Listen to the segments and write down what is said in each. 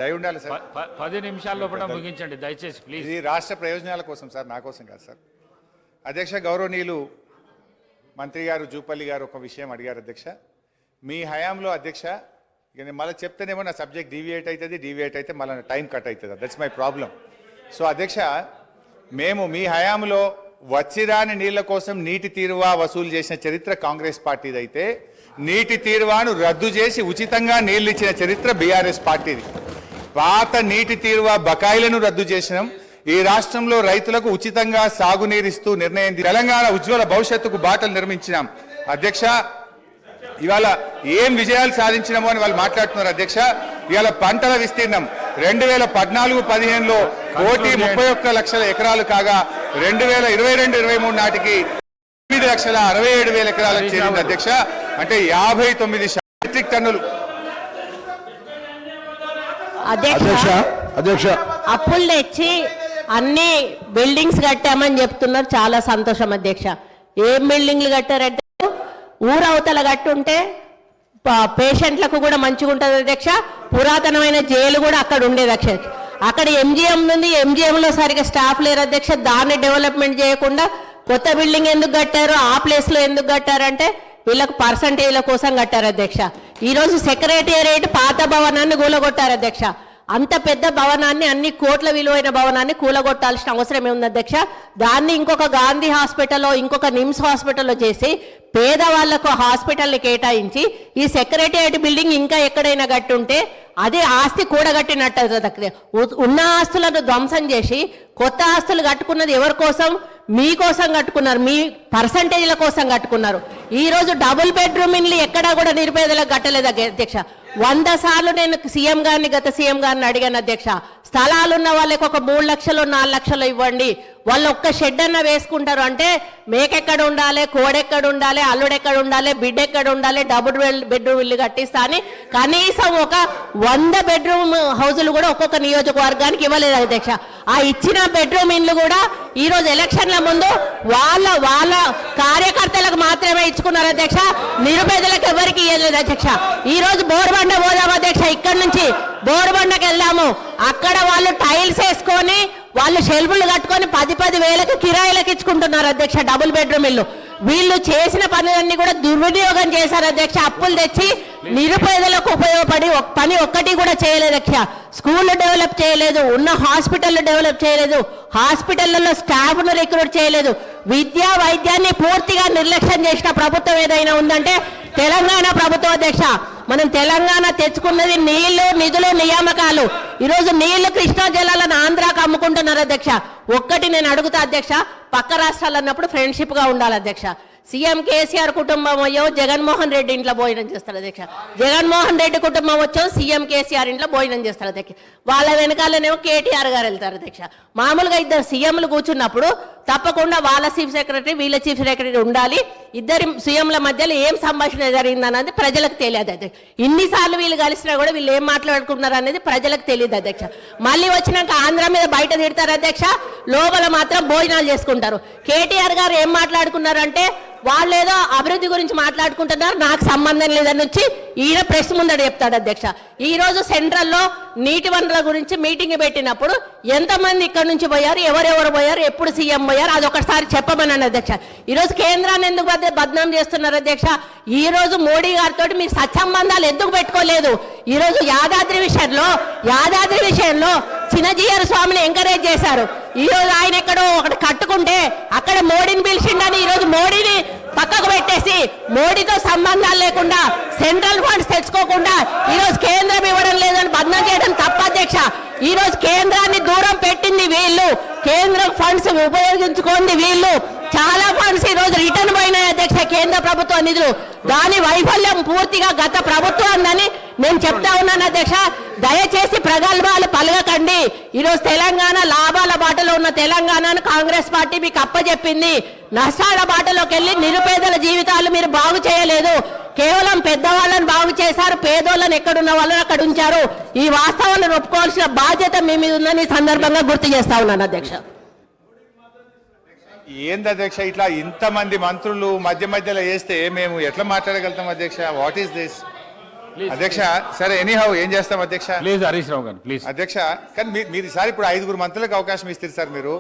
దయ ఉండాలి సార్. 10 నిమిషాల్లో కూడా ముగించండి దయచేసి ప్లీజ్. ఇది రాష్ట్ర ప్రయోజనాల కోసం సార్, నా కోసం కాదు సార్. అధ్యక్ష, గౌరవనీయులు మంత్రి గారు జూపల్లి గారు ఒక విషయం అడిగారు అధ్యక్ష. మీ హయాంలో అధ్యక్ష, ఇక నేను మళ్ళీ చెప్తేనేమో నా సబ్జెక్ట్ డీవియేట్ అయితే మళ్ళీ టైం కట్ అవుతుంది. That's my problem. సో అధ్యక్ష, మేము మీ హయాంలో వచ్చిరాని నీళ్ల కోసం నీటి తీరువా వసూలు చేసిన చరిత్ర కాంగ్రెస్ పార్టీది అయితే, నీటి తీరువాను రద్దు చేసి ఉచితంగా నీళ్లు ఇచ్చిన చరిత్ర బీఆర్ఎస్ పార్టీది. పాత నీటి తీరువా బకాయిలను రద్దు చేసినాం. ఈ రాష్ట్రంలో రైతులకు ఉచితంగా సాగునీరిస్తూ నిర్ణయం తెలంగాణ ఉజ్వల భవిష్యత్తుకు బాటలు నిర్మించినాం. అధ్యక్ష, ఇవాళ ఏం విజయాలు సాధించినామో అని వాళ్ళు మాట్లాడుతున్నారు అధ్యక్ష. ఇవాళ పంటల విస్తీర్ణం 2014-15లో 1,31,00,000 ఎకరాలు కాగా 2022-23 నాటికి 8,67,000 ఎకరాలకు చేరింది అధ్యక్ష. అంటే 59 మెట్రిక్ టన్నులు. అధ్యక్ష, అప్పులు తెచ్చి అన్ని బిల్డింగ్స్ కట్టామని చెప్తున్నారు, చాలా సంతోషం అధ్యక్ష. ఏం బిల్డింగ్లు కట్టారంటే ఊరవతల కట్టుంటే పేషెంట్లకు కూడా మంచిగా ఉంటుంది అధ్యక్ష. పురాతనమైన జైలు కూడా అక్కడ ఉండేది అధ్యక్ష. అక్కడ ఎంజిఎం ఉంది, ఎంజిఎంలో సరిగా స్టాఫ్ లేరు అధ్యక్ష. దాన్ని డెవలప్మెంట్ చేయకుండా కొత్త బిల్డింగ్ ఎందుకు కట్టారు, ఆ ప్లేస్లో ఎందుకు కట్టారంటే వీళ్ళకు పర్సంటేజ్ల కోసం కట్టారు అధ్యక్ష. ఈరోజు సెక్రటేరియట్ పాత భవనాన్ని కూలగొట్టారు అధ్యక్ష. అంత పెద్ద భవనాన్ని, అన్ని కోట్ల విలువైన భవనాన్ని కూలగొట్టాల్సిన అవసరం ఏముంది అధ్యక్ష? దాన్ని ఇంకొక గాంధీ హాస్పిటల్లో, ఇంకొక నిమ్స్ హాస్పిటల్లో చేసి పేదవాళ్లకు హాస్పిటల్ని కేటాయించి ఈ సెక్రటేరియట్ బిల్డింగ్ ఇంకా ఎక్కడైనా కట్టుంటే అదే ఆస్తి కూడగట్టినట్టు. ఉన్న ఆస్తులను ధ్వంసం చేసి కొత్త ఆస్తులు కట్టుకున్నది ఎవరి కోసం? మీకోసం కట్టుకున్నారు, మీ పర్సంటేజ్ల కోసం కట్టుకున్నారు. ఈరోజు డబుల్ బెడ్రూమ్ ఇల్లు ఎక్కడా కూడా నిరుపేదలకు కట్టలేదు అధ్యక్ష. 100 సార్లు నేను గత సీఎం గారిని అడిగాను అధ్యక్ష. స్థలాలున్న వాళ్ళకి ఒక 3 లక్షలు 4 లక్షలు ఇవ్వండి, వాళ్ళు ఒక్క షెడ్ అన్న వేసుకుంటారు అంటే మేకెక్కడ ఉండాలి, కోడెక్కడ ఉండాలి, అల్లుడెక్కడ ఉండాలి, బిడ్డెక్కడ ఉండాలి, డబుల్ బెడ్రూమ్ ఇల్లు కట్టిస్తా అని కనీసం ఒక 100 బెడ్రూమ్ హౌజులు కూడా ఒక్కొక్క నియోజకవర్గానికి ఇవ్వలేదు అధ్యక్ష. ఆ ఇచ్చిన బెడ్రూమ్ ఇల్లు కూడా ఈరోజు ఎలక్షన్ల ముందు వాళ్ళ కార్యకర్తలకు మాత్రమే ఇచ్చుకున్నారు అధ్యక్ష. నిరుపేదలకు ఎవరికి ఇవ్వలేదు అధ్యక్ష. ఈరోజు బోర్బండ పోదాము అధ్యక్ష, ఇక్కడ నుంచి బోర్బండకి వెళ్దాము. అక్కడ వాళ్ళు టైల్స్ వేసుకొని వాళ్ళు షెల్ఫ్లు కట్టుకొని 10-10 వేలకు కిరాయిలకు ఇచ్చుకుంటున్నారు అధ్యక్ష డబుల్ బెడ్రూమ్ ఇల్లు. వీళ్ళు చేసిన పనులన్నీ కూడా దుర్వినియోగం చేశారు అధ్యక్ష. అప్పులు తెచ్చి నిరుపేదలకు ఉపయోగపడి పని ఒక్కటి కూడా చేయలేదు అధ్యక్ష. స్కూళ్ళు డెవలప్ చేయలేదు, ఉన్న హాస్పిటల్ డెవలప్ చేయలేదు, హాస్పిటళ్లలో స్టాఫ్ను రిక్రూట్ చేయలేదు, విద్యా వైద్యాన్ని పూర్తిగా నిర్లక్ష్యం చేసిన ప్రభుత్వం ఏదైనా ఉందంటే తెలంగాణ ప్రభుత్వం అధ్యక్ష. మనం తెలంగాణ తెచ్చుకున్నది నీళ్లు, నిధులు, నియామకాలు. ఈరోజు నీళ్లు కృష్ణా జలాలను ఆంధ్రాకు అమ్ముకుంటున్నారు అధ్యక్ష. ఒక్కటి నేను అడుగుతా అధ్యక్ష, పక్క రాష్ట్రాలు అన్నప్పుడు ఫ్రెండ్షిప్ గా ఉండాలి అధ్యక్ష. సీఎం కేసీఆర్ కుటుంబం అయ్యో జగన్మోహన్ రెడ్డి ఇంట్లో భోజనం చేస్తారు అధ్యక్ష. జగన్మోహన్ రెడ్డి కుటుంబం వచ్చో సీఎం కేసీఆర్ ఇంట్లో భోజనం చేస్తారు అధ్యక్ష. వాళ్ళ వెనకాలనేమో కేటీఆర్ గారు వెళ్తారు అధ్యక్ష. మామూలుగా ఇద్దరు సీఎంలు కూర్చున్నప్పుడు తప్పకుండా వాళ్ళ చీఫ్ సెక్రటరీ, వీళ్ళ చీఫ్ సెక్రటరీ ఉండాలి. ఇద్దరి సీఎంల మధ్యలో ఏం సంభాషణ జరిగిందన్నది ప్రజలకు తెలియదు అధ్యక్ష. ఇన్నిసార్లు వీళ్ళు కలిసినా కూడా వీళ్ళు ఏం మాట్లాడుకుంటున్నారు అనేది ప్రజలకు తెలియదు అధ్యక్ష. మళ్ళీ వచ్చినాక ఆంధ్ర మీద బయట తిడతారు అధ్యక్ష, లోపల మాత్రం భోజనాలు చేసుకుంటారు. కేటీఆర్ గారు ఏం మాట్లాడుకున్నారంటే వాళ్ళు ఏదో అభివృద్ధి గురించి మాట్లాడుకుంటున్నారు, నాకు సంబంధం లేదని వచ్చి ఈయన ప్రెస్ ముందట చెప్తాడు అధ్యక్ష. ఈ రోజు సెంట్రల్లో నీటి వనరుల గురించి మీటింగ్ పెట్టినప్పుడు ఎంతమంది ఇక్కడ నుంచి పోయారు, ఎవరెవరు పోయారు, ఎప్పుడు సీఎం పోయారు, అది ఒకసారి చెప్పమన్నాను అధ్యక్ష. ఈరోజు కేంద్రాన్ని ఎందుకు బద్నాం చేస్తున్నారు అధ్యక్ష? ఈ రోజు మోడీ గారితో మీరు సత్సంబంధాలు ఎందుకు పెట్టుకోలేదు? ఈ రోజు యాదాద్రి విషయంలో చిన్నజీఆర్ స్వామిని ఎంకరేజ్ చేశారు. ఈ రోజు ఆయన ఎక్కడో ఒకటి కట్టుకుంటే అక్కడ మోడీని పిలిచిండని ఈరోజు మోడీని పక్కకు పెట్టేసి మోడీతో సంబంధాలు లేకుండా సెంట్రల్ ఫండ్స్ తెచ్చుకోకుండా ఈరోజు కేంద్రం ఇవ్వడం లేదని బద్నాం చేయడం తప్ప అధ్యక్ష. ఈ రోజు కేంద్రాన్ని దూరం పెట్టింది వీళ్ళు, కేంద్రం ఫండ్స్ ఉపయోగించుకోండి వీళ్ళు. చాలా ఫండ్స్ ఈ రోజు రిటర్న్ పోయినాయి అధ్యక్ష, కేంద్ర ప్రభుత్వ నిధులు. దాని వైఫల్యం పూర్తిగా గత ప్రభుత్వాన్ని నేను చెప్తా ఉన్నాను అధ్యక్ష. దయచేసి ప్రగల్భాలు పలగకండి. ఈరోజు తెలంగాణ లాభాల బాటలో ఉన్న తెలంగాణను కాంగ్రెస్ పార్టీ మీకు అప్పచెప్పింది. నష్టాల బాటలోకి వెళ్ళి నిరుపేదల జీవితాలు మీరు బాగు చేయలేదు, కేవలం పెద్దవాళ్ళని బాగు చేశారు, పేదోళ్ళని ఎక్కడున్న వాళ్ళని అక్కడ ఉంచారు. ఈ వాస్తవాలను ఒప్పుకోవాల్సిన బాధ్యత మీ మీద ఉందని సందర్భంగా గుర్తు చేస్తా ఉన్నాను అధ్యక్ష. ఏంది అధ్యక్ష, ఇట్లా ఇంతమంది మంత్రులు మధ్యలో వేస్తే మేము ఎట్లా మాట్లాడగలుగుతాం అధ్యక్ష? What is this? అధ్యక్ష సరే ఎనీహౌ ఏం చేస్తాం అధ్యక్ష ప్లీజ్ హరీష్ రావు గారు ప్లీజ్. అధ్యక్ష కానీ మీరు ఈసారి ఇప్పుడు 5 మంత్రులకు అవకాశం ఇస్తారు సార్ మీరు.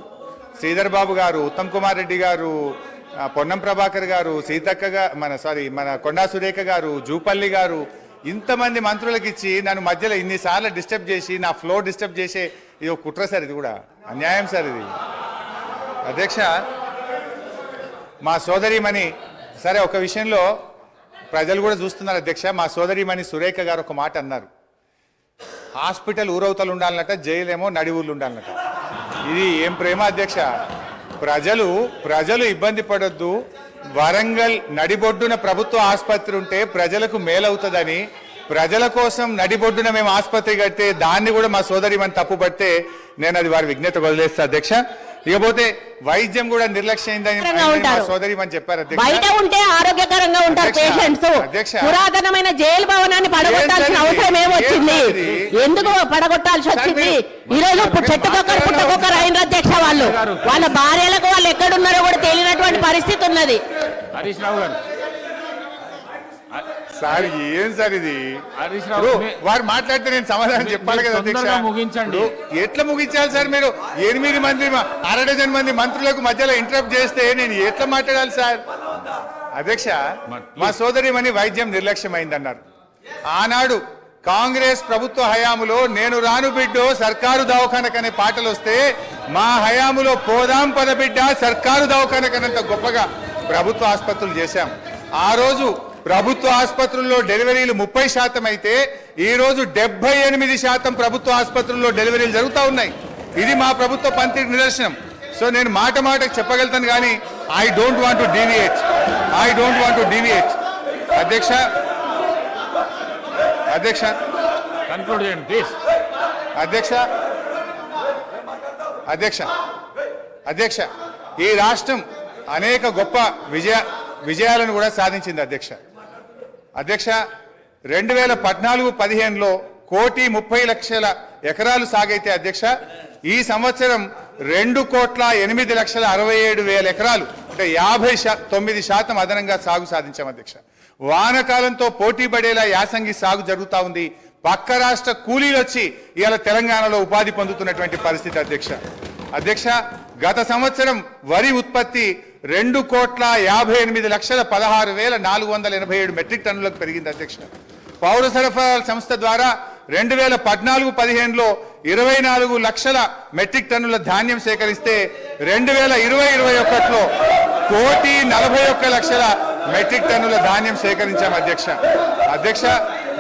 శ్రీధర్ బాబు గారు, ఉత్తమ్ కుమార్ రెడ్డి గారు, పొన్నం ప్రభాకర్ గారు, సీతక్క మన కొండా సురేఖ గారు, జూపల్లి గారు, ఇంతమంది మంత్రులకు ఇచ్చి నన్ను మధ్యలో ఇన్నిసార్లు డిస్టర్బ్ చేసి నా ఫ్లో డిస్టర్బ్ చేసే ఇది ఒక కుట్ర సార్, ఇది కూడా అన్యాయం సార్ ఇది. అధ్యక్ష మా సోదరిమణి సరే ఒక విషయంలో ప్రజలు కూడా చూస్తున్నారు అధ్యక్ష. మా సోదరిమణి సురేఖ గారు ఒక మాట అన్నారు, హాస్పిటల్ ఊరవతలు ఉండాలన్నట, జైలేమో నడి ఊర్లు ఉండాలన్నట. ఇది ఏం ప్రేమ అధ్యక్ష. ప్రజలు ఇబ్బంది పడొద్దు, వరంగల్ నడిబొడ్డున ప్రభుత్వ ఆసుపత్రి ఉంటే ప్రజలకు మేలవుతుందని ప్రజల కోసం నడిబొడ్డున మేము ఆసుపత్రి కడితే దాన్ని కూడా మా సోదరిమణి తప్పుపడితే నేను అది వారి విజ్ఞత వదిలేస్తా అధ్యక్ష. ఇకపోతే వైద్యం కూడా నిర్లక్ష్యమైందని మా సోదరిమణి చెప్పారు అధ్యక్ష. బయట ఉంటే ఆరోగ్యకరంగా ఉంటారు పేషెంట్స్. అధ్యక్ష పురాతనమైన జైలు భవనాన్ని పడగొట్టాల్సిన అవసరం ఏమొచ్చింది? ఎందుకు పడగొట్టాల్సి వచ్చింది? ఈ రోజు చెట్టుకొక్కరు పుట్టకొక్కరు అయిన అధ్యక్ష. వాళ్ళ భార్యలకు వాళ్ళు ఎక్కడున్నారో కూడా తెలియనటువంటి పరిస్థితి ఉన్నది. హరీష్ రావు గారు సార్ ఏం సార్ ఇది? హరీష్ రావు వారు మాట్లాడితే నేను సమాధానం చెప్పాలి కదా అధ్యక్ష. తొందరగా ముగించండి. ఎట్లా ముగించాలి సార్? మీరు 8 మంది 1/2 మంది మంత్రులకు మధ్యలో ఇంటరప్ట్ చేస్తే నేను ఎట్లా మాట్లాడాలి సార్? అధ్యక్ష మా సోదరిమణి వైద్యం నిర్లక్ష్యమైందన్నారు. ఆనాడు కాంగ్రెస్ ప్రభుత్వ హయాములో నేను రాను బిడ్డో సర్కారు దవాఖానకనే పాటలు వస్తే మా హయాములో పోదాం పద బిడ్డ సర్కారు దవాఖానకనంత గొప్పగా ప్రభుత్వ ఆసుపత్రులు చేశాం. ఆ రోజు ప్రభుత్వ ఆసుపత్రుల్లో డెలివరీలు 30% అయితే ఈ రోజు 78% ప్రభుత్వ ఆసుపత్రుల్లో డెలివరీలు జరుగుతూ ఉన్నాయి. ఇది మా ప్రభుత్వ పనితీరు నిదర్శనం. సో నేను మాటకు చెప్పగలుగుతాను కానీ I don't want to deviate. అధ్యక్ష కన్క్లూడ్ చేయండి ప్లీజ్. అధ్యక్ష ఈ రాష్ట్రం అనేక గొప్ప విజయాలను కూడా సాధించింది అధ్యక్ష. 2014-15లో 1,30,00,000 ఎకరాలు సాగైతే అధ్యక్ష ఈ సంవత్సరం 2,08,67,000 ఎకరాలు అంటే 59% అదనంగా సాగు సాధించాం అధ్యక్ష. వానకాలంతో పోటీ పడేలా యాసంగి సాగు జరుగుతూ ఉంది. పక్క రాష్ట్ర కూలీలు వచ్చి ఇవాళ తెలంగాణలో ఉపాధి పొందుతున్నటువంటి పరిస్థితి అధ్యక్ష. గత సంవత్సరం వరి ఉత్పత్తి 2,58,16,487 మెట్రిక్ టన్నులకు పెరిగింది అధ్యక్ష. పౌర సరఫరాల సంస్థ ద్వారా 2014-15లో 24 లక్షల మెట్రిక్ టన్నుల ధాన్యం సేకరిస్తే 2020-21లో 1,41,00,000 మెట్రిక్ టన్నుల ధాన్యం సేకరించాం అధ్యక్ష.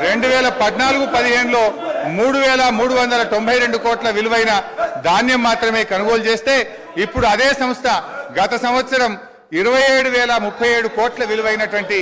2014-15లో 3,392 కోట్ల విలువైన ధాన్యం మాత్రమే కొనుగోలు చేస్తే ఇప్పుడు అదే సంస్థ గత సంవత్సరం 27,037 కోట్ల విలువైనటువంటి